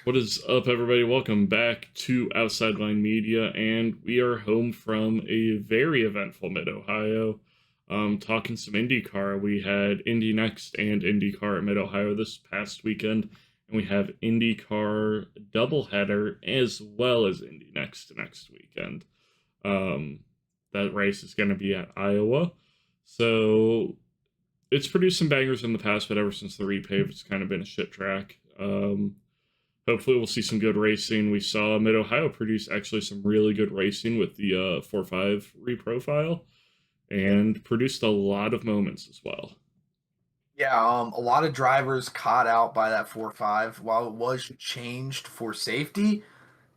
What is up, everybody? Welcome back to Outside Line Media, and we are home from a very eventful Mid-Ohio. Talking some IndyCar. We had Indy Next and IndyCar at Mid-Ohio this past weekend, and we have IndyCar Doubleheader as well as Indy next weekend. Um, that race is going to be at Iowa. So it's produced some bangers in the past, but ever since the repave, it's kind of been a shit track. Hopefully we'll see some good racing. We saw Mid-Ohio produce actually some really good racing with the 4.5 reprofile and produced a lot of moments as well. Yeah, a lot of drivers caught out by that 4.5. While it was changed for safety,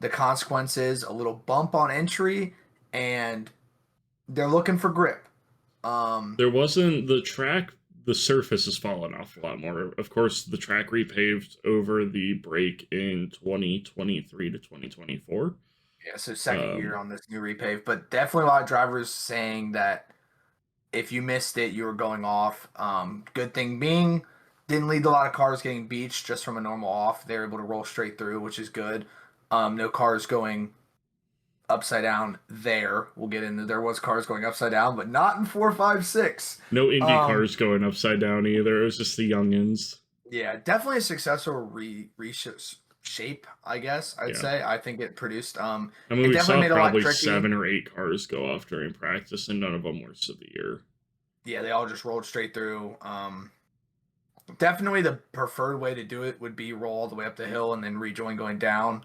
the consequence is a little bump on entry, and they're looking for grip. There wasn't the surface has fallen off a lot more. Of course, the track repaved over the break in 2023 to 2024. Yeah, so second year Um, on this new repave, but definitely a lot of drivers saying that if you missed it, you were going off. Good thing being, didn't lead to a lot of cars getting beached just from a normal off. They were able to roll straight through, which is good. No cars going upside down there. We'll get into there was cars going upside down, but not in 4.5.6. no Indy Um, cars going upside down either. It was just the youngins. yeah, definitely a successful shape, I guess I'd Yeah. say. I think it produced I mean, it we definitely saw made it a lot probably tricky. 7 or 8 cars go off during practice, and none of them were severe. Yeah, they all just rolled straight through. Definitely the preferred way to do it would be roll all the way up the hill and then rejoin going down.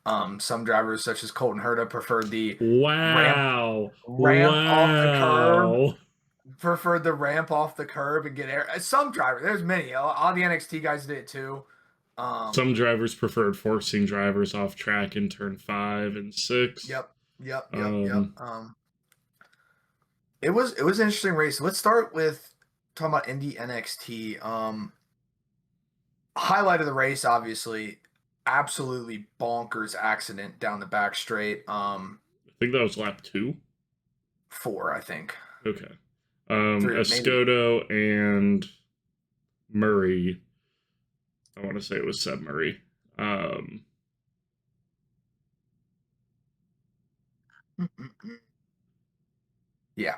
Some drivers such as Colton Herta preferred the ramp Wow. ramp off the curb Wow. preferred the ramp off the curb and get air. Some drivers, there's many. All the NXT guys did it too. Some Um, drivers preferred forcing drivers off track in turn 5 and 6. yep, yep, yep, yep. Um, It was an interesting race. Let's start with talking about Indy NXT. Highlight of the race, obviously, absolutely bonkers accident down the back straight. I think that was lap 2. Four, I think. Okay. Three, maybe. Escoto and Murray. I want to say it was Seb Murray. Um, Yeah.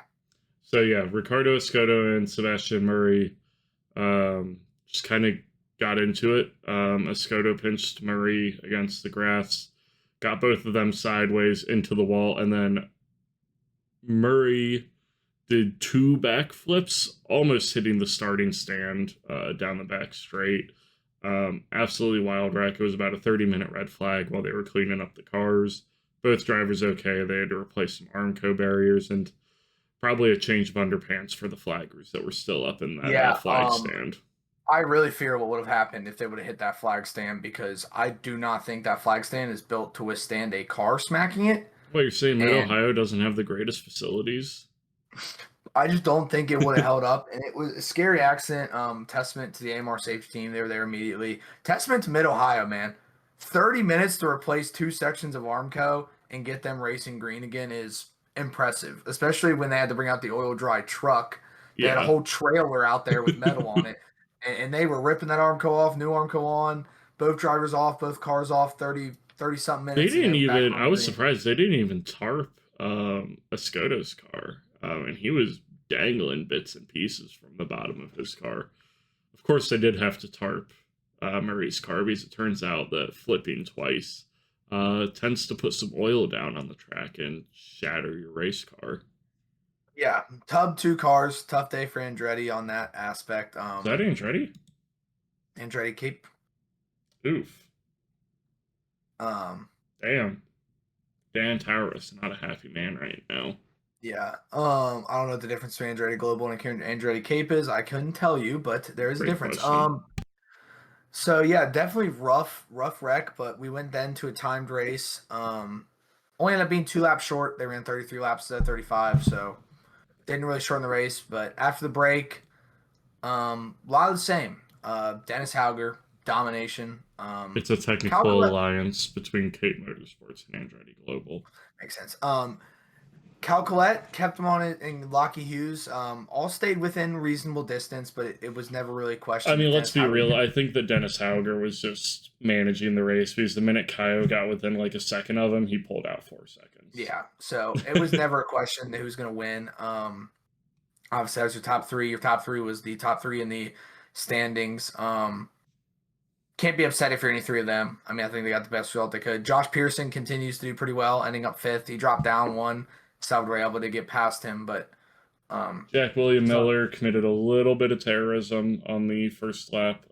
so yeah, Ricardo Escoto and Sebastian Murray just kind of got into it. Escoto pinched Murray against the grass, got both of them sideways into the wall, and then Murray did 2 backflips, almost hitting the starting stand down the back straight. Absolutely wild wreck. It was about a 30-minute red flag while they were cleaning up the cars. Both drivers okay. They had to replace some Armco barriers and probably a change of underpants for the flaggers that were still up in that Yeah. flag stand. I really fear what would have happened if they would have hit that flag stand because I do not think that flag stand is built to withstand a car smacking it. Well, you're saying Mid And Ohio doesn't have the greatest facilities? I just don't think it would have held up. And it was a scary accident. Testament to the AMR safety team. They were there immediately. Testament to Mid Ohio, man. 30 minutes to replace 2 sections of Armco and get them racing green again is impressive, especially when they had to bring out the oil dry truck. They had a Yeah. whole trailer out there with metal on it, and they were ripping that Armco off, new Armco on, both drivers off, both cars off, 30 something They minutes, and they didn't were back even, on I was green. surprised they didn't even tarp Escoto's car. And he was dangling bits and pieces from the bottom of his car. Of course, they did have to tarp Murray's car because it turns out that flipping twice tends to put some oil down on the track and shatter your race car. Yeah, tub 2 cars, tough day for Andretti on that aspect. Is that Andretti? Andretti keep Oof. um Damn. Dan Taurus, not a happy man right now. Yeah. I don't know what the difference between Andretti Global and Andretti Cape is. I couldn't tell you, but there is a Great difference. question. So yeah, definitely rough wreck, but we went then to a timed race. Only ended up being 2 laps short. They ran 33 laps instead of 35, so didn't really shorten the race. But after the break, a lot of the same. Dennis Hauger, domination. It's a Hauger technical alliance between Cape Motorsports and Andretti Global. makes sense. Cal Collette kept him on it, and Lockie Hughes all stayed within reasonable distance, but it was never really a I question mean, if let's Dennis be real. Howard. I think that Dennis Hauger was just managing the race because the minute Kaio got within like a second of him, he pulled out 4 seconds. Yeah, so it was never a question that who's going to win. Obviously, that was your top three. Your top three was the top three in the standings. Can't be upset if you're any three of them. I mean, I think they got the best result they could. Josh Pearson continues to do pretty well, ending up fifth. He dropped down one. So we're able to get past him, but Jack William so Miller committed a little bit of terrorism on the first lap,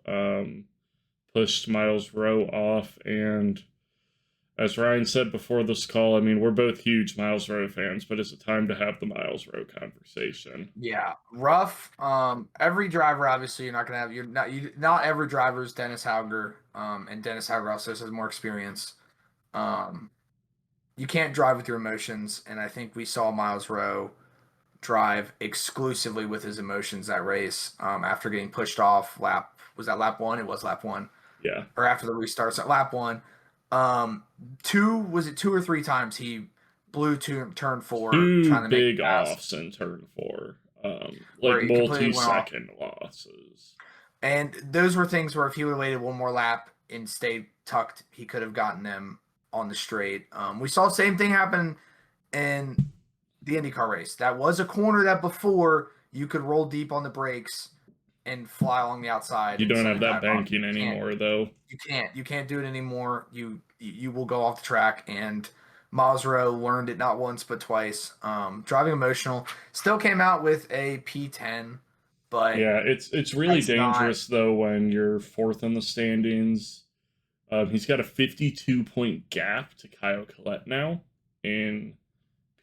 pushed Miles Rowe off, and as Ryan said before this call, I mean, we're both huge Miles Rowe fans, but is it time to have the Miles Rowe conversation? yeah, rough. Every driver, obviously, you're not gonna have. Not every driver is Dennis Hauger. And Dennis Hauger also has more experience. Um, you can't drive with your emotions, and I think we saw Miles Rowe drive exclusively with his emotions that race. After getting pushed off lap one? It was lap one, Yeah. or after the restart. So lap one. Two or three times he blew to turn four Two trying to make big a pass offs in turn four, where like he completely went off. multi-second losses. And those were things where if he would have waited one more lap and stayed tucked, he could have gotten them on the straight. We saw the same thing happen in the IndyCar race. That was a corner that before you could roll deep on the brakes and fly along the outside. You And don't somebody have that dive on. banking anymore, though. You can't do it anymore. You will go off the track. And Miles Rowe learned it not once but twice. Driving emotional. Still came out with a P10, but Yeah, it's really that's not. dangerous though when you're fourth in the standings. He's got a 52-point gap to Kyle Collette now in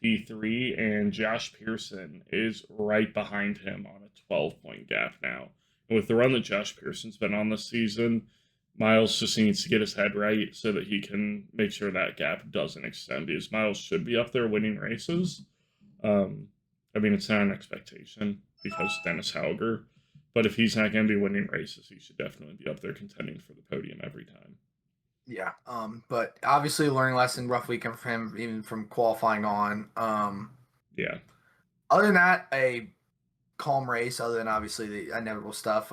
P3, and Josh Pearson is right behind him on a 12-point gap now. And with the run that Josh Pearson's been on this season, Miles just needs to get his head right so that he can make sure that gap doesn't extend, because Miles should be up there winning races. I mean, it's not an expectation because Dennis Hauger, but if he's not going to be winning races, he should definitely be up there contending for the podium every time. Yeah. But obviously a learning lesson, rough weekend for him, even from qualifying on. Yeah. Other than that, a calm race, other than obviously the inevitable stuff.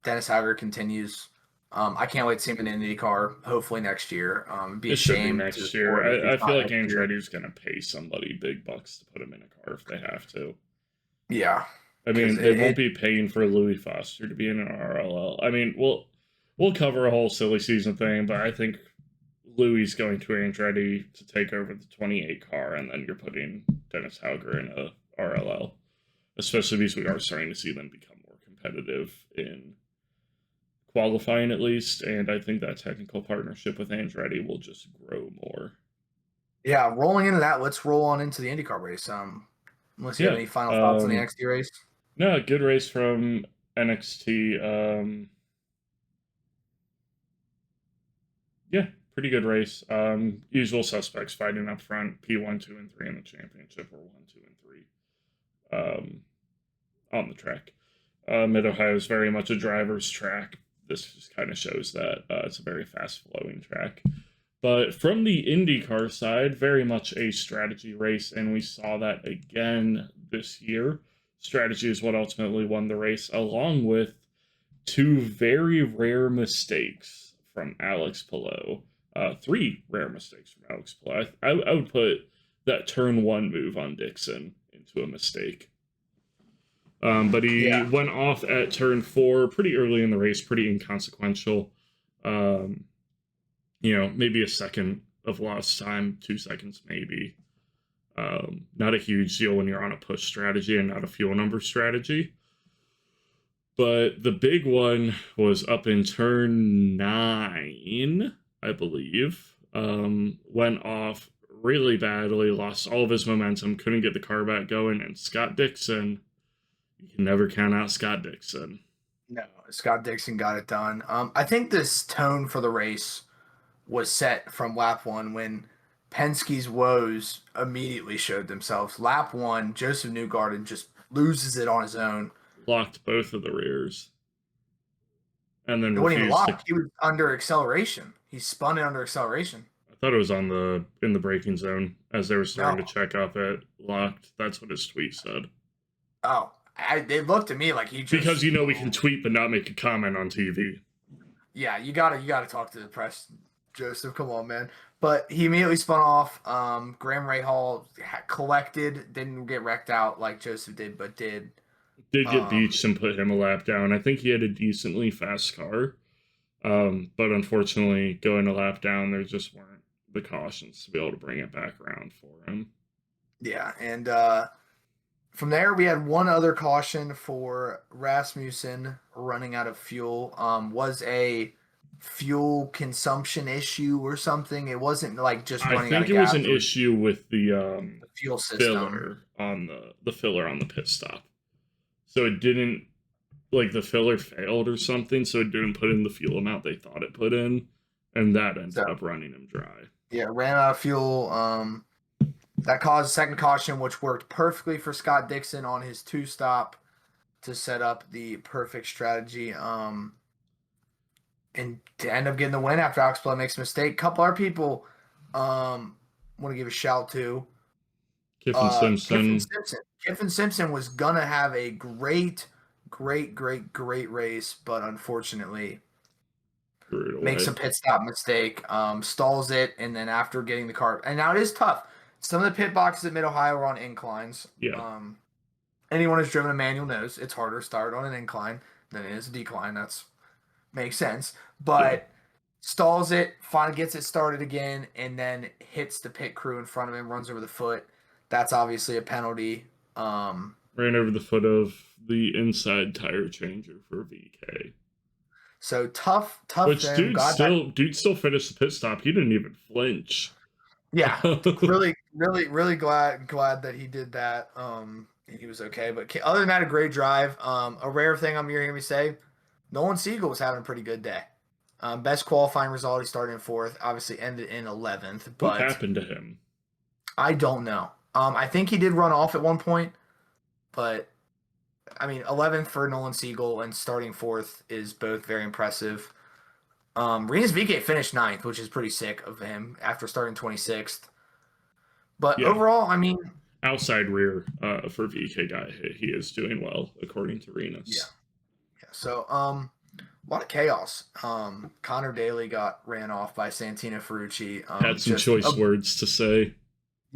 Dennis Hauger continues. I can't wait to see him in the IndyCar, hopefully next year. It'd be a It should be shame to next the sport if year. I he's not feel like next year. Andretti's going to pay somebody big bucks to put him in a car if they have to. Yeah. I mean, 'Cause they won't be paying for Louis Foster to be in an RLL. I mean, we'll cover a whole silly season thing, but I think Louis going to Andretti to take over the 28 car, and then you're putting Dennis Hauger in a RLL, especially because we are starting to see them become more competitive in qualifying at least, and I think that technical partnership with Andretti will just grow more. Yeah, rolling into that, let's roll on into the IndyCar race. Unless you have any final thoughts on the NXT race. No, good race from NXT. Yeah, pretty good race. Usual suspects fighting up front. P1, 2, and 3 in the championship, or 1, 2, and 3 on the track. Mid-Ohio is very much a driver's track. This just kind of shows that it's a very fast-flowing track. But from the IndyCar side, very much a strategy race, and we saw that again this year. Strategy is what ultimately won the race, along with two very rare mistakes from Alex Palou. 3 rare mistakes from Alex Palou. I would put that turn 1 move on Dixon into a mistake. But he went off at turn 4 pretty early in the race, pretty inconsequential. Maybe a second of lost time, 2 seconds maybe. Not a huge deal when you're on a push strategy and not a fuel number strategy. But the big one was up in turn 9, I believe. Went off really badly, lost all of his momentum, couldn't get the car back going, and Scott Dixon, you can never count out Scott Dixon. No, Scott Dixon got it done. I think this tone for the race was set from lap 1 when Penske's woes immediately showed themselves. Lap 1, Josef Newgarden just loses it on his own. Locked both of the rears. And then It wasn't even locked. He was under acceleration. He spun it under acceleration. I thought it was in the braking zone as they were starting No. to check up at locked. That's what his tweet said. Oh, it looked to me like he Because just. we can tweet but not make a comment on TV. Yeah, you gotta talk to the press, Joseph. Come on, man. But he immediately spun off. Graham Rahal collected, didn't get wrecked out like Joseph did, but did. Did get Um, beached and put him a lap down. I think he had a decently fast car. But unfortunately, going a lap down, there just weren't the cautions to be able to bring it back around for him. yeah, and from there we had one other caution for Rasmussen running out of fuel. Was a fuel consumption issue or something. It wasn't like just I running out think of it was gas. an It was issue with the the fuel system. filler on the filler on the pit stop. So it didn't like the filler failed or something, so it didn't put in the fuel amount they thought it put in, and that ended So up running him dry. yeah, ran out of fuel. That caused a second caution, which worked perfectly for Scott Dixon on his two stop to set up the perfect strategy. And to end up getting the win after Alex Palou makes a mistake. Couple other people want to give a shout to. Kiffin Simpson. Kiffin Simpson was gonna have a great race, but unfortunately makes a pit stop mistake, stalls it, and then after getting the car, and now it is tough. Some of the pit boxes at Mid Ohio are on inclines. Yeah. Anyone who's driven a manual knows it's harder to start on an incline than it is a decline. That's makes sense. But stalls it, finally gets it started again, and then hits the pit crew in front of him, runs over the foot. That's obviously a penalty. Ran over the foot of the inside tire changer for VK. So tough. Which dude still finished the pit stop. He didn't even flinch. Yeah, really glad that he did that. He was okay. But other than that, a great drive. A rare thing I'm hearing me say, Nolan Siegel was having a pretty good day. Best qualifying result. He started in 4th. Obviously ended in 11th. But what happened to him? I don't know. I think he did run off at one point, but I mean, 11th for Nolan Siegel and starting 4th is both very impressive. Rinus VK finished 9th, which is pretty sick of him after starting 26th. But overall, I mean, outside rear for VK guy, he is doing well according to Rinus. Yeah. So a lot of chaos. Connor Daly got ran off by Santino Ferrucci. Had some choice words to say.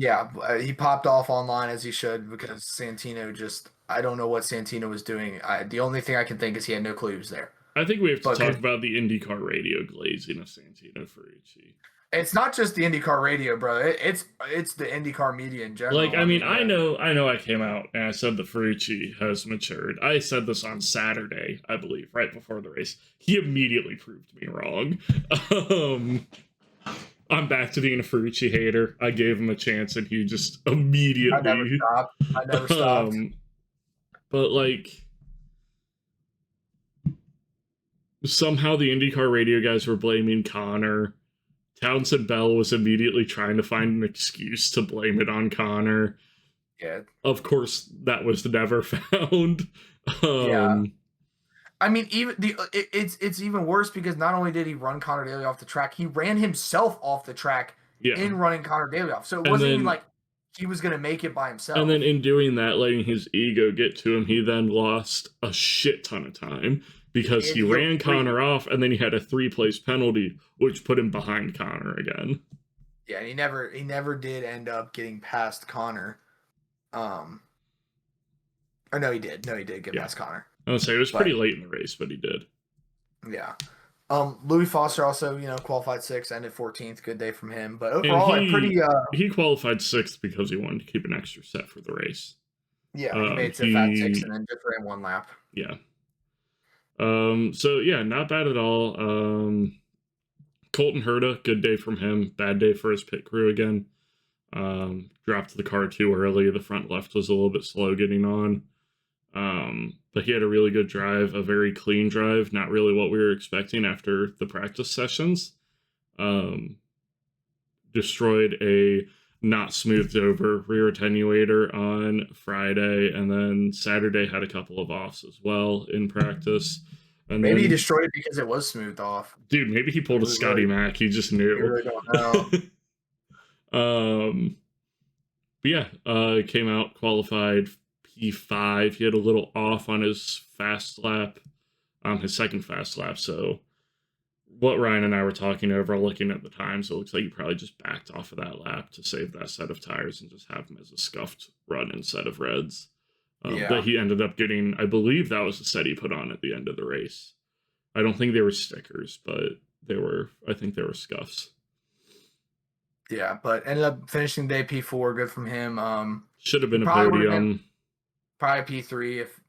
Yeah, he popped off online as he should because Santino I don't know what Santino was doing. The only thing I can think is he had no clue he was there. I think we have to talk about the IndyCar radio glazing of Santino Ferrucci. It's not just the IndyCar radio, bro. It's the IndyCar media in general. Like, I mean, I know I came out and I said that Ferrucci has matured. I said this on Saturday, I believe, right before the race. He immediately proved me wrong. I'm back to being a Ferrucci hater. I gave him a chance and he just immediately... I never stopped. But, like... somehow the IndyCar radio guys were blaming Connor. Townsend Bell was immediately trying to find an excuse to blame it on Connor. Yeah. Of course, that was never found. Yeah. I mean, even it's even worse because not only did he run Connor Daly off the track, he ran himself off the track in running Connor Daly off. So it wasn't even like he was going to make it by himself. And then in doing that, letting his ego get to him, he then lost a shit ton of time because he ran Connor off and then he had a 3-place penalty, which put him behind Connor again. Yeah, he never did end up getting past Connor. Or no, he did. No, he did get past Connor. I would say it was pretty late in the race, but he did. Yeah. Louis Foster also, qualified 6th, ended 14th. Good day from him. But overall, he qualified 6th because he wanted to keep an extra set for the race. Yeah, he made it to Fat 6 and then just ran 1 lap. Yeah. So yeah, not bad at all. Colton Herta, good day from him. Bad day for his pit crew again. Dropped the car too early. The front left was a little bit slow getting on. But he had a really good drive, a very clean drive, not really what we were expecting after the practice sessions. Destroyed a not smoothed over rear attenuator on Friday, and then Saturday had a couple of offs as well in practice. And Maybe he then, destroyed it because it was smoothed off. dude, maybe he pulled a Scotty Mac. He just You knew. really don't know. But yeah, came out, qualified P5. He had a little off on his fast lap, his second fast lap. So what Ryan and I were talking over, looking at the times, it looks like he probably just backed off of that lap to save that set of tires and just have him as a scuffed run instead of reds. That he ended up getting, I believe that was the set he put on at the end of the race. I don't think they were stickers, but I think they were scuffs. Yeah, but ended up finishing day P4. Good from him. Should have been a podium. Probably P3 if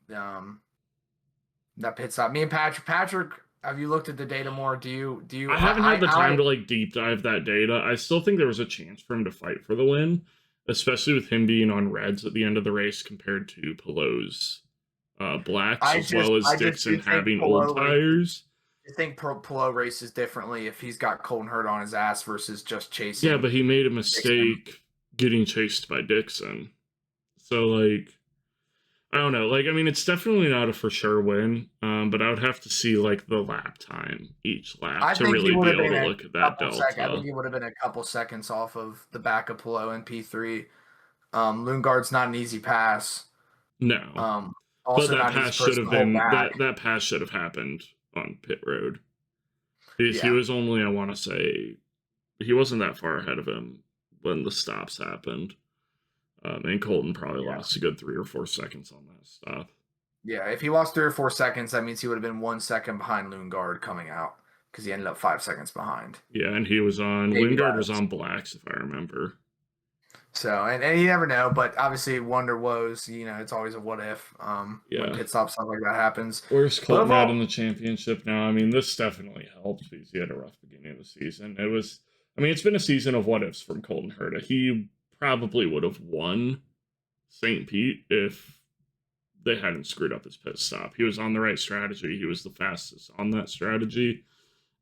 that pit stop. Me and Patrick, have you looked at the data more? Do you? I haven't had the time to like deep dive that data. I still think there was a chance for him to fight for the win, especially with him being on reds at the end of the race compared to Palou's blacks, as well as Dixon having old tires. I think Palou races differently if he's got Colton Hurt on his ass versus just chasing. Yeah, but he made a mistake getting chased by Dixon. So, like, I don't know. Like, I mean, it's definitely not a for sure win, but I would have to see, like, the lap time each lap to really be able to look at that delta. I think he would have been a couple seconds off of the back of Palou in P3. Newgarden's not an easy pass. No. Also, but that pass should have been that pass should have happened on pit road. He was only, I want to say, he wasn't that far ahead of him when the stops happened. And Colton probably lost a good 3 or 4 seconds on that stop. Yeah, if he lost 3 or 4 seconds, that means he would have been 1 second behind Newgarden coming out because he ended up 5 seconds behind. Yeah, and he was on, Newgarden was on blacks, if I remember. So, and you never know, but obviously wonder woes, it's always a what if when pit stop stuff like that happens. Where's Colton at in the championship now? I mean, this definitely helped because he had a rough beginning of the season. It's been a season of what ifs from Colton Herta. He probably would have won St. Pete if they hadn't screwed up his pit stop. He was on the right strategy. He was the fastest on that strategy,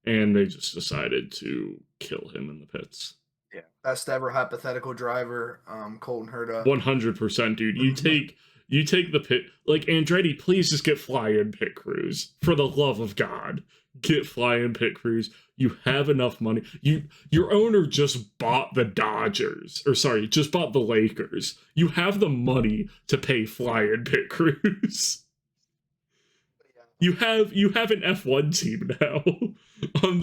and they just decided to kill him in the pits. Yeah, best ever hypothetical driver, Colton Herta. 100%, dude. You take the pit, like, Andretti, please just get fly-in pit crews. For the love of God, get fly-in pit crews. You have enough money. Your owner just bought the Dodgers, just bought the Lakers. You have the money to pay fly-in pit crews. You have an F1 team now. On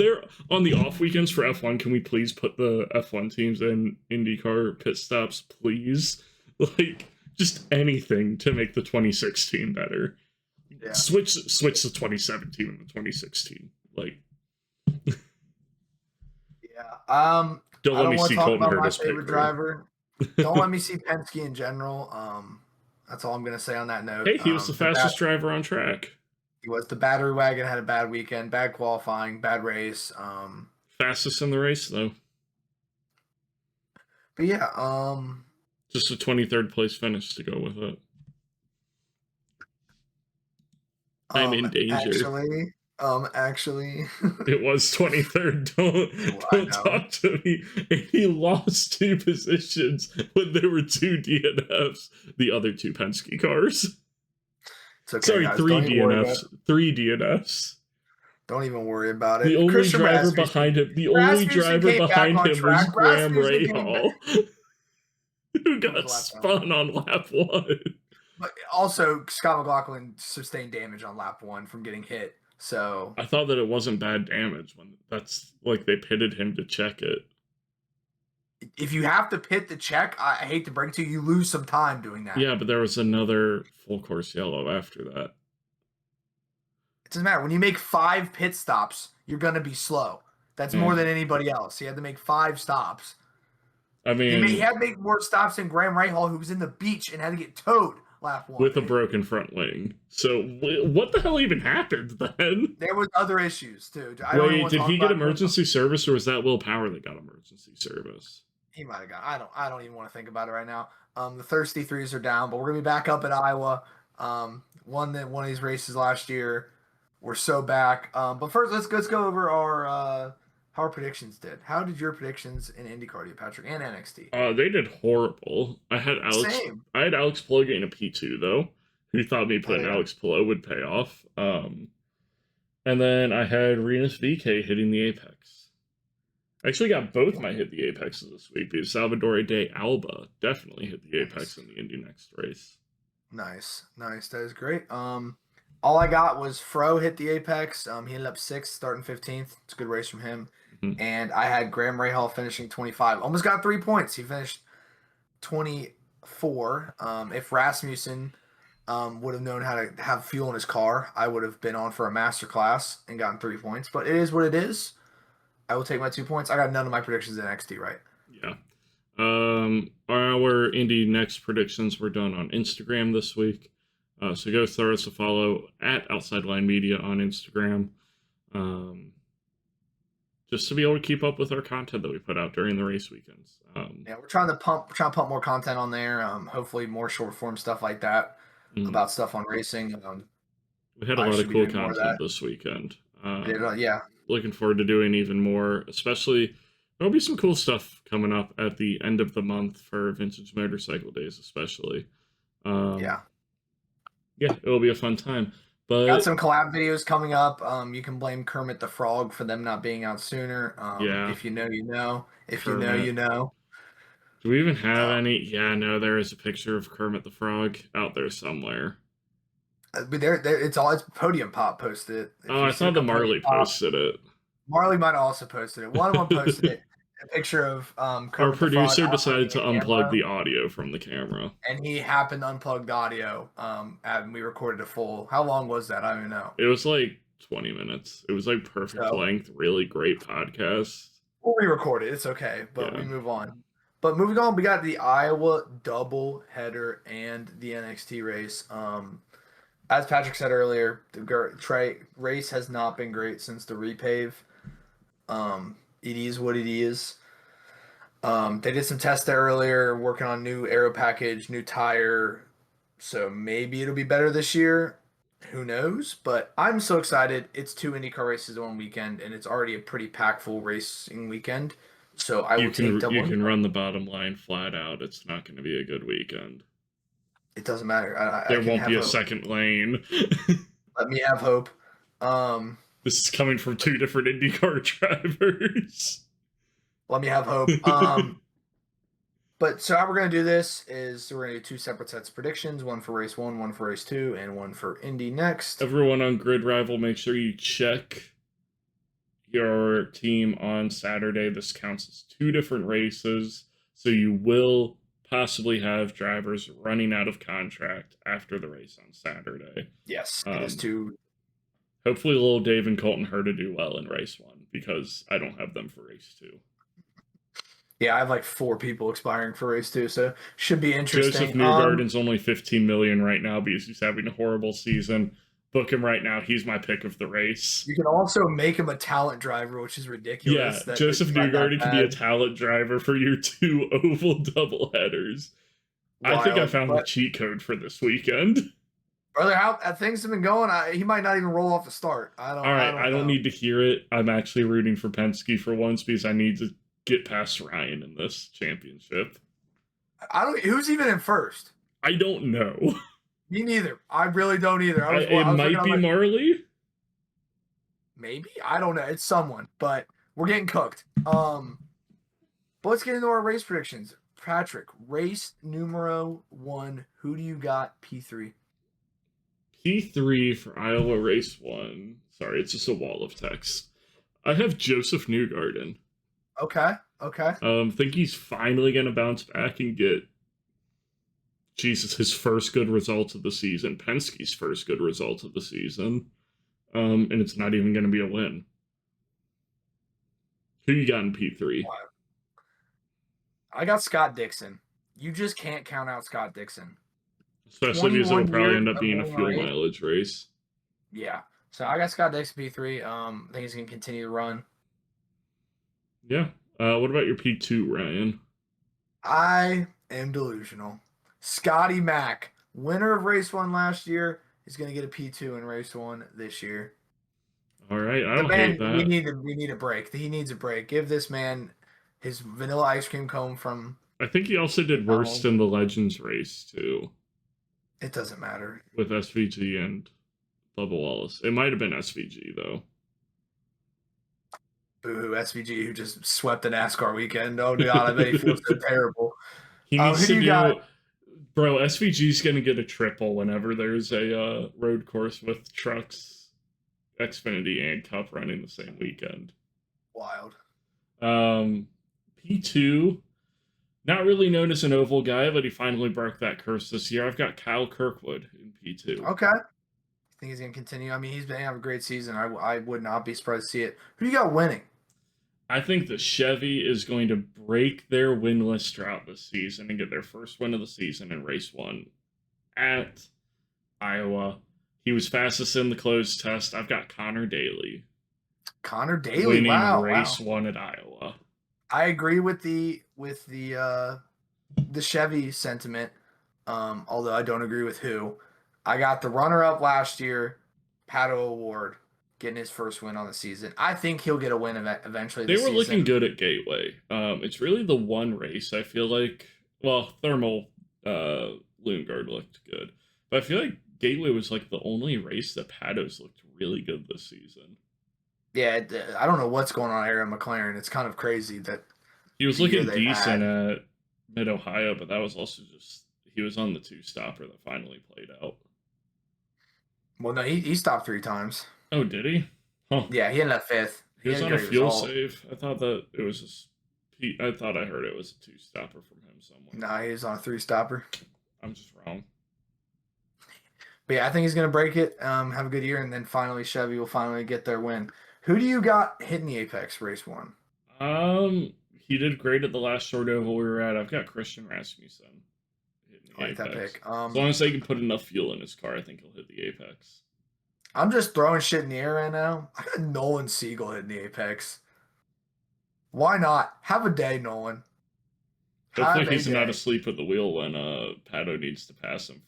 the off weekends for F1, can we please put the F1 teams in IndyCar pit stops, please? Like, just anything to make the 2016 better. Yeah. Switch the 2017 and the 2016. Like, yeah. Don't let me see Colton Herta's favorite driver. Don't let me see Penske in general. That's all I'm gonna say on that note. Hey, he was the fastest driver on track. He was. The battery wagon had a bad weekend, bad qualifying, bad race. Fastest in the race though. But yeah, just a 23rd place finish to go with it. I'm in danger. Actually, it was 23rd. Don't talk to me. And he lost 2 positions when there were 2 DNFs. The other 2 Penske cars. Okay, sorry, guys, 3 DNFs. 3 DNFs. Don't even worry about it. The only driver behind him. The only driver behind him was Graham Rahal, who got spun on lap 1. But also, Scott McLaughlin sustained damage on lap 1 from getting hit. So I thought that it wasn't bad damage when that's like they pitted him to check it. If you have to pit the check, I hate to break it to you, you lose some time doing that. Yeah, but there was another full course yellow after that. It doesn't matter. When you make 5 pit stops, you're going to be slow. That's more than anybody else. He had to make 5 stops. I mean, he had to make more stops than Graham Rahal, who was in the beach and had to get towed lap 1. With a broken front wing. So, what the hell even happened then? There was other issues, too. Wait, did he get emergency service, or was that Will Power that got emergency service? He might have got. I don't even want to think about it right now. The Thirsty Threes are down, but we're gonna be back up at Iowa. Won one of these races last year. We're so back. But first, let's go over our how our predictions did. How did your predictions in IndyCar do, Patrick, and NXT? They did horrible. I had Alex Palou getting a P2 though. Who thought me putting Alex Palou would pay off? And then I had Renus VK hitting the apex. I actually got both my hit the apexes this week because Salvador de Alba definitely hit the apex in the Indy Next race. Nice. That is great. All I got was Fro hit the apex. He ended up 6th, starting 15th. It's a good race from him. Mm-hmm. And I had Graham Rahal finishing 25. Almost got 3 points. He finished 24. If Rasmussen would have known how to have fuel in his car, I would have been on for a master class and gotten 3 points. But it is what it is. I will take my 2 points. I got none of my predictions in XD right. Yeah. Our Indy Next predictions were done on Instagram this week. So go throw us a follow at Outside Line Media on Instagram. Just to be able to keep up with our content that we put out during the race weekends. Yeah, we're trying to pump more content on there. Hopefully more short form stuff like that about stuff on racing. We had a lot of cool content this weekend. Yeah. Looking forward to doing even more, especially there'll be some cool stuff coming up at the end of the month for Vintage Motorcycle Days, especially. Yeah, it'll be a fun time. But got some collab videos coming up. You can blame Kermit the Frog for them not being out sooner. If you know, you know. If Kermit. You know, you know. Do we even have any? Yeah, no, there is a picture of Kermit the Frog out there somewhere. But it's Podium Pop posted it. I thought the Marley posted it. Marley might have also posted it. One of them posted it. A picture of Kermit our producer decided to unplug the audio from the camera, and he happened to unplug the audio. And we recorded a full. How long was that? I don't even know. It was like 20 minutes. It was like perfect length. Really great podcast. We'll re-record it. It's okay, but we move on. But moving on, we got the Iowa Doubleheader and the NXT race. As Patrick said earlier, the race has not been great since the repave. It is what it is. They did some tests there earlier, working on new aero package, new tire. So maybe it'll be better this year. Who knows? But I'm so excited. It's 2 IndyCar races on one weekend, and it's already a pretty packful racing weekend. So I will take double. You can run the bottom line flat out. It's not going to be a good weekend. It doesn't matter. There won't be a second lane. Let me have hope. This is coming from 2 different IndyCar drivers. Let me have hope. But so how we're going to do this is we're going to do 2 separate sets of predictions, one for race 1, one for race 2, and one for Indy Next. Everyone on Grid Rival, make sure you check your team on Saturday. This counts as 2 different races, so you will possibly have drivers running out of contract after the race on Saturday. Yes, it is 2. Hopefully little Dave and Colton Herta do well in race 1, because I don't have them for race 2. Yeah, I have like 4 people expiring for race 2, so should be interesting. Josef Newgarden's only $15 million right now because he's having a horrible season. Book him right now. He's my pick of the race. You can also make him a talent driver, which is ridiculous. Yeah, Josef Newgarden can be a talent driver for your 2 oval doubleheaders. I think I found the cheat code for this weekend. Brother, how things have been going, he might not even roll off the start. I don't need to hear it. I'm actually rooting for Penske for once because I need to get past Ryan in this championship. Who's even in first? I don't know. Me neither. I really don't either. It might be Marley. Maybe. I don't know. It's someone, but we're getting cooked. But let's get into our race predictions. Patrick, race numero 1. Who do you got? P3. P3 for Iowa race 1. Sorry, it's just a wall of text. I have Josef Newgarden. Okay. Think he's finally going to bounce back and get his first good result of the season, Penske's first good result of the season, and it's not even going to be a win. Who you got in P3? I got Scott Dixon. You just can't count out Scott Dixon. Especially because it'll probably end up being a fuel mileage race. Yeah. So I got Scott Dixon P3. I think he's going to continue to run. Yeah. What about your P2, Ryan? I am delusional. Scotty Mack, winner of race 1 last year, is going to get a P2 in race 1 this year. All right, I don't hate that. We need a break. He needs a break. Give this man his vanilla ice cream cone from. I think he also did worst in the Legends race too. It doesn't matter with SVG and Bubba Wallace. It might have been SVG though. Boo-hoo, SVG, who just swept the NASCAR weekend. Oh, God, I bet he feels so terrible. He needs Who do to you got? do, bro. SVG's gonna get a triple whenever there's a road course with trucks, Xfinity, and Cup running the same weekend. Wild. P2, not really known as an oval guy, but he finally broke that curse this year. I've got Kyle Kirkwood in P2. Okay. I think he's going to continue. I mean, he's been having a great season. I would not be surprised to see it. Who do you got winning? I think the Chevy is going to break their winless drought this season and get their first win of the season in race 1 at Iowa. He was fastest in the closed test. I've got Connor Daly. Connor Daly, winning wow, race 1 at Iowa. I agree with the Chevy sentiment. Although I don't agree with who. I got the runner-up last year, Pato Award, getting his first win on the season. I think he'll get a win eventually. They were looking good at Gateway. It's really the one race I feel like. Well, Thermal Lundgaard looked good, but I feel like Gateway was like the only race that Pato's looked really good this season. Yeah, I don't know what's going on here at McLaren. It's kind of crazy that he was looking decent at Mid Ohio, but that was also just he was on the 2-stopper that finally played out. Well, no, he stopped 3 times. Oh, did he? Huh. Yeah, he ended up 5th. He was on a fuel save. I thought that it was just. I thought I heard it was a 2-stopper from him somewhere. No, he was on a 3-stopper. I'm just wrong. But yeah, I think he's going to break it, have a good year, and then finally Chevy will finally get their win. Who do you got hitting the Apex race 1? He did great at the last short oval we were at. I've got Christian Rasmussen hitting the Apex. That pick. As long as they can put enough fuel in his car, I think he'll hit the Apex. I'm just throwing shit in the air right now. I got Nolan Siegel hitting the Apex. Why not? Have a day, Nolan. Hopefully he's not asleep at the wheel when Pato needs to pass him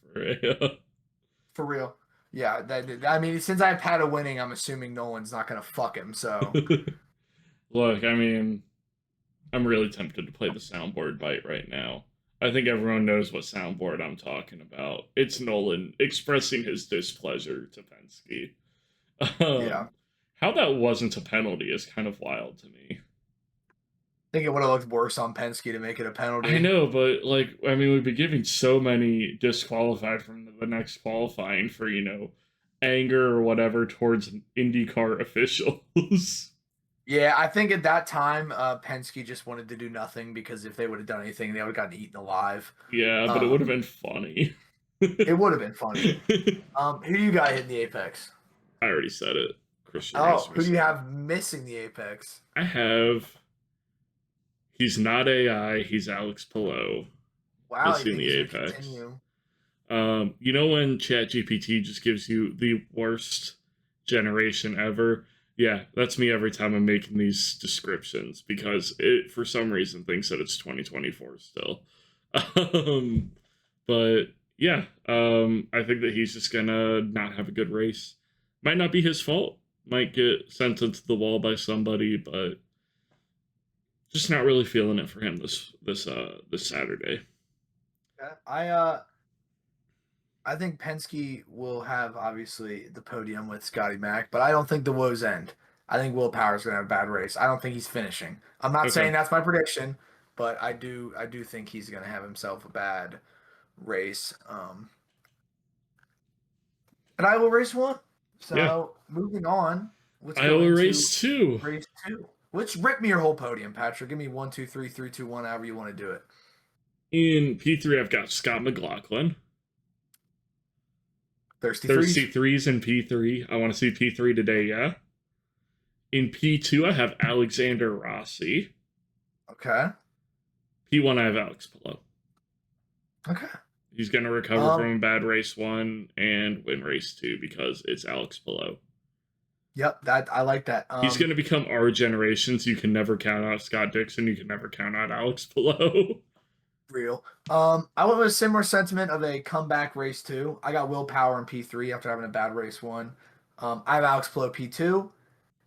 for real. Yeah, I mean, since I have Pato winning, I'm assuming Nolan's not going to fuck him, so. Look, I mean, I'm really tempted to play the soundboard bite right now. I think everyone knows what soundboard I'm talking about. It's Nolan expressing his displeasure to Penske. Yeah. How that wasn't a penalty is kind of wild to me. I think it would have looked worse on Penske to make it a penalty. I know, but I mean, we've been giving so many disqualified from the next qualifying for, anger or whatever towards IndyCar officials. Yeah, I think at that time, Penske just wanted to do nothing because if they would have done anything, they would have gotten eaten alive. Yeah, but it would have been funny. It would have been funny. Who do you got hitting the Apex? I already said it. Christian Rasmussen. Who do you have missing the Apex? I have... He's not AI. He's Alex Palou. Wow, missing the Apex. You know when ChatGPT just gives you the worst generation ever? Yeah, that's me every time I'm making these descriptions because it, for some reason, thinks that it's 2024 still. But yeah, I think that he's just gonna not have a good race. Might not be his fault. Might get sent into the wall by somebody, but just not really feeling it for him this Saturday. Yeah, I think Penske will have obviously the podium with Scotty Mack, but I don't think the woes end. I think Will Power's gonna have a bad race. I don't think he's finishing. I'm not saying that's my prediction, but I do think he's gonna have himself a bad race. And Iowa race 1. So moving on. Iowa race 2. Race 2. Let's rip me your whole podium, Patrick. Give me 1, 2, 3, 3, 2, 1, however you want to do it. In P3, I've got Scott McLaughlin. Thirsty threes in P3. I want to see P3 today, yeah. In P2, I have Alexander Rossi. Okay. P1, I have Alex Palou. Okay. He's going to recover from a bad race 1 and win race 2 because it's Alex Palou. Yep, I like that. He's going to become our generation, so you can never count out Scott Dixon. You can never count out Alex Palou. Real. I went with a similar sentiment of a comeback race 2. I got Will Power in P3 after having a bad race 1. I have Alex Palou P2.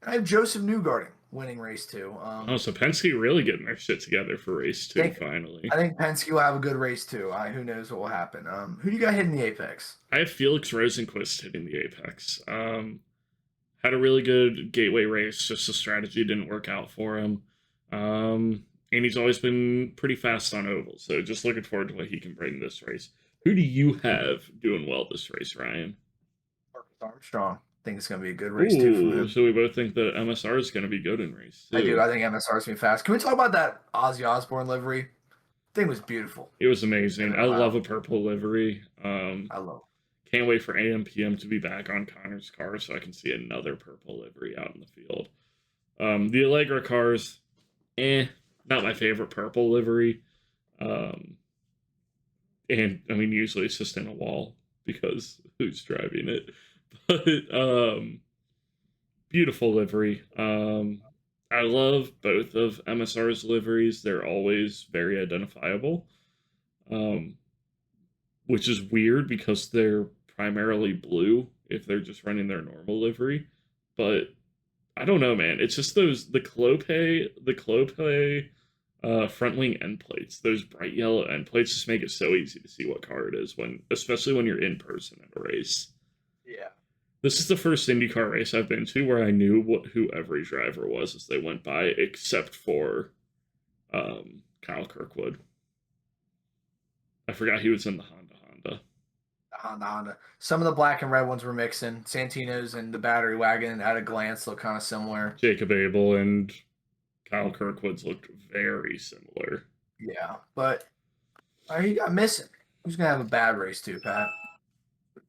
And I have Josef Newgarden winning race 2. Oh, so Penske really getting their shit together for race 2 finally. I think Penske will have a good race 2. Who knows what will happen? Who do you got hitting the apex? I have Felix Rosenquist hitting the apex. Had a really good gateway race, just the strategy didn't work out for him. And he's always been pretty fast on ovals, so just looking forward to what he can bring this race. Who do you have doing well this race, Ryan? Marcus Armstrong. I think it's going to be a good race too for him. So we both think that MSR is going to be good in race 2. I do. I think MSR is going to be fast. Can we talk about that Ozzy Osbourne livery? Thing was beautiful. It was amazing. I love a purple livery. I love it. Can't wait for AMPM to be back on Connor's car so I can see another purple livery out in the field. The Allegra cars, not my favorite purple livery. And I mean, usually it's just in a wall because who's driving it? But beautiful livery. I love both of MSR's liveries. They're always very identifiable, which is weird because they're primarily blue if they're just running their normal livery. But I don't know, man. It's just the Clope front wing end plates. Those bright yellow end plates just make it so easy to see what car it is especially when you're in person at a race. Yeah. This is the first IndyCar race I've been to where I knew who every driver was as they went by, except for Kyle Kirkwood. I forgot he was in the Honda. Some of the black and red ones were mixing. Santino's and the battery wagon at a glance look kind of similar. Jacob Abel and Kyle Kirkwood's looked very similar. Yeah, but he got missing. Who's going to have a bad race too, Pat?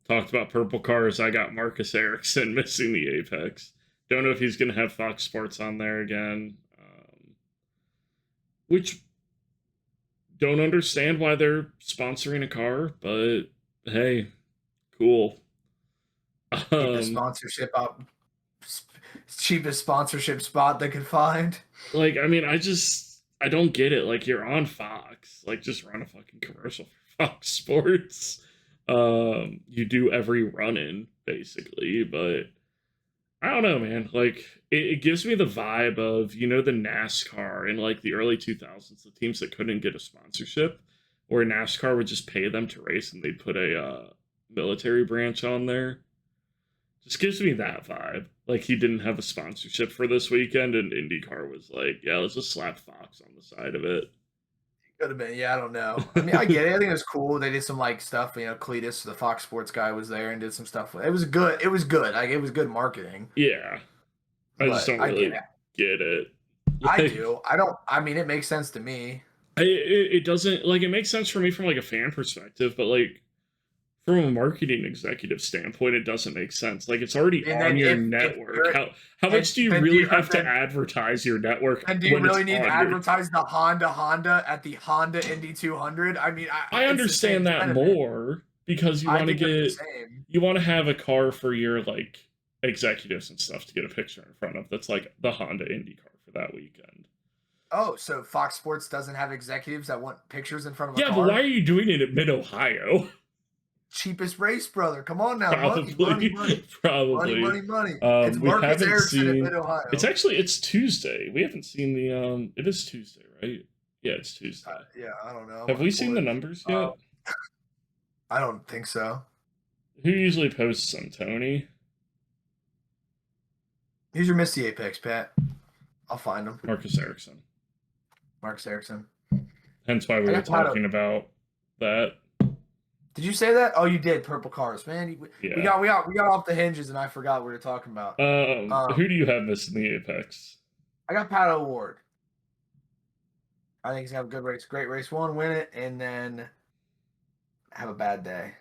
Talked about purple cars. I got Marcus Ericsson missing the apex. Don't know if he's going to have Fox Sports on there again. Which, don't understand why they're sponsoring a car, but hey, cool. The sponsorship up, cheapest sponsorship spot they could find. Like, I mean, I don't get it. Like, you're on Fox. Like, just run a fucking commercial for Fox Sports. You do every run-in, basically, but I don't know, man. Like, it gives me the vibe of, the NASCAR in, like, the early 2000s, the teams that couldn't get a sponsorship, where NASCAR would just pay them to race and they'd put a military branch on there. Just gives me that vibe. Like, he didn't have a sponsorship for this weekend, and IndyCar was like, yeah, let's just slap Fox on the side of it. Could have been, yeah, I don't know. I mean, I get it. I think it was cool. They did some like stuff. Cletus, the Fox Sports guy, was there and did some stuff. It was good. It was good. Like, it was good marketing. Yeah, I just don't really get it. Like, I do. I don't. I mean, it makes sense to me. It doesn't, like, it makes sense for me from like a fan perspective, but like from a marketing executive standpoint, it doesn't make sense. Like, it's already on your network. How much do you really have to advertise your network? And do you really need to advertise the Honda at the Honda Indy 200? I mean, I understand that more because you want to have a car for your like executives and stuff to get a picture in front of. That's like the Honda Indy car for that weekend. Oh, so Fox Sports doesn't have executives that want pictures in front of a car? Yeah, but why are you doing it at Mid-Ohio? Cheapest race, brother. Come on now. Probably. Money. It's Marcus Ericsson in Mid-Ohio. It's Tuesday. We haven't seen the it is Tuesday, right? Yeah, it's Tuesday. Yeah, I don't know. Have we seen the numbers yet? I don't think so. Who usually posts them, Tony? Who's your Misty Apex, Pat? I'll find him. Marcus Ericsson. Hence why we were talking about that. Did you say that? Oh, you did. Purple cars, man. We got off the hinges, and I forgot what we were talking about. Who do you have missing the apex? I got Pat O'Ward. I think he's gonna have a good race. Great race 1, win it, and then have a bad day.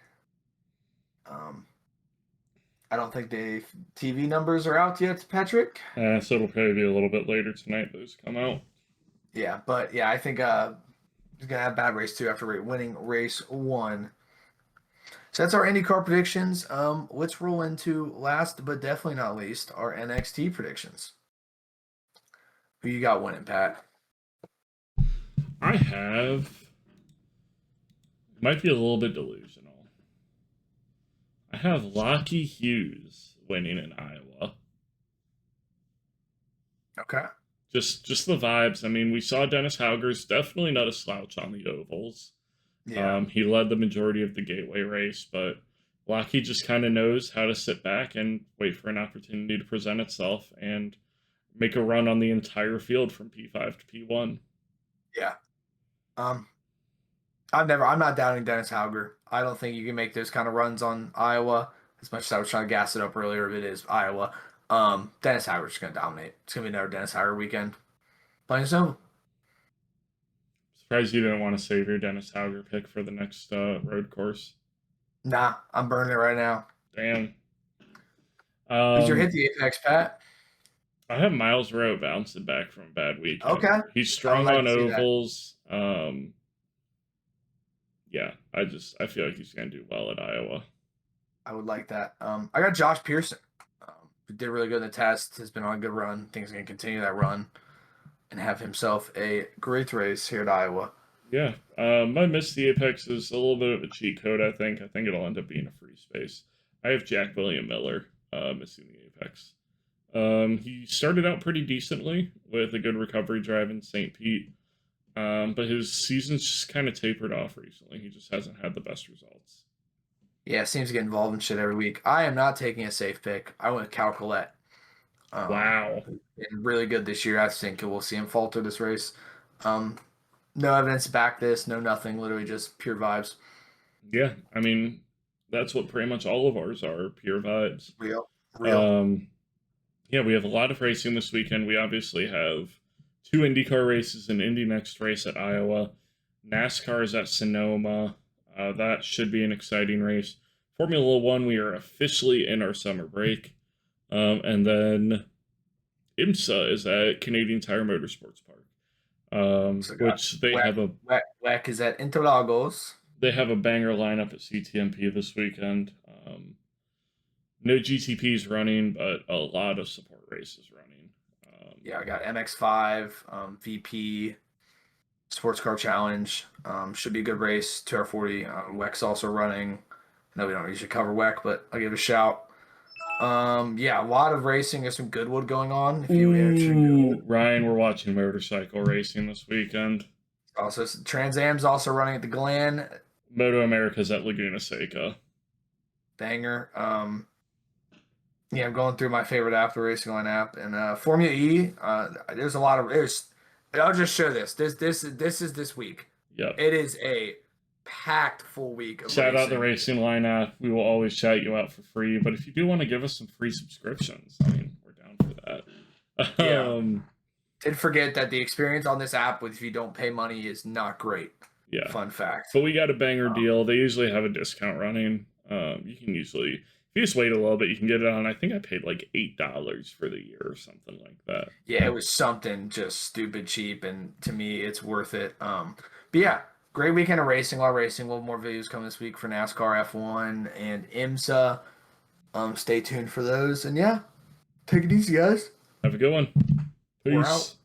I don't think the TV numbers are out yet, Patrick. So it'll probably be a little bit later tonight. Those come out. Yeah, but yeah, I think he's gonna have a bad race 2 after winning race 1. So that's our IndyCar predictions. Let's roll into last but definitely not least our NXT predictions. Who you got winning, Pat? I have. Might be a little bit delusional. I have Lockie Hughes winning in Iowa. Okay. just the vibes. I mean, we saw Dennis Hauger's definitely not a slouch on the ovals. Yeah. He led the majority of the Gateway race, but Lockheed just kind of knows how to sit back and wait for an opportunity to present itself and make a run on the entire field from P5 to P1. Yeah. Um, I'm not doubting Dennis Hauger. I don't think you can make those kind of runs on Iowa. As much as I was trying to gas it up earlier, if it is Iowa, Dennis Hauger's going to dominate. It's going to be another Dennis Hauger weekend. Plain and simple. Surprised you didn't want to save your Dennis Hauger pick for the next road course. Nah, I'm burning it right now. Damn. Who's your hit the Apex, Pat? I have Miles Rowe bouncing back from a bad week. Okay. He's strong like on to see that. ovals. Yeah, I feel like he's going to do well at Iowa. I would like that. I got Josh Pearson, who did really good in the test, has been on a good run. I think he's going to continue that run and have himself a great race here at Iowa. Yeah, my miss the Apex is a little bit of a cheat code, I think. I think it'll end up being a free space. I have Jack William Miller missing the Apex. He started out pretty decently with a good recovery drive in St. Pete, but his season's just kind of tapered off recently. He just hasn't had the best results. Yeah, seems to get involved in shit every week. I am not taking a safe pick. I went with Cal Collette. Wow. Been really good this year. I think we'll see him falter this race. No evidence to back this, no nothing, literally just pure vibes. Yeah, I mean, that's what pretty much all of ours are, pure vibes. Real. Yeah, we have a lot of racing this weekend. We obviously have 2 IndyCar races, an Indy Next race at Iowa. NASCAR is at Sonoma. That should be an exciting race. Formula One, we are officially in our summer break. And then IMSA is at Canadian Tire Motorsports Park. Which they have a WEC is at Interlagos. They have a banger lineup at CTMP this weekend. No GTPs running, but a lot of support races running. Yeah, I got MX5, VP, Sports Car Challenge. Should be a good race. 2R40. WEC's also running. No, we don't usually cover WEC, but I'll give it a shout. Yeah, a lot of racing. There's some Goodwood going on. If you Ryan, we're watching motorcycle racing this weekend. Also, Trans Am's also running at the Glen. Moto America's at Laguna Seca. Banger. Yeah, I'm going through my favorite after racing on app and Formula E. There's a lot of I'll just show this. This is this week. Yep. It is a packed full week of shout racing. out the racing lineup. We will always shout you out for free, but if you do want to give us some free subscriptions, I mean, we're down for that. Yeah. Did forget that the experience on this app if you don't pay money is not great. Yeah. Fun fact. But we got a banger deal. They usually have a discount running. You can usually, if you just wait a little bit, you can get it on. I think I paid like $8 for the year or something like that. Yeah, it was something just stupid cheap, and to me, it's worth it. But yeah, great weekend of racing. A lot of racing. We'll have more videos coming this week for NASCAR, F1, and IMSA. Stay tuned for those. And yeah, take it easy, guys. Have a good one. Peace. We're out.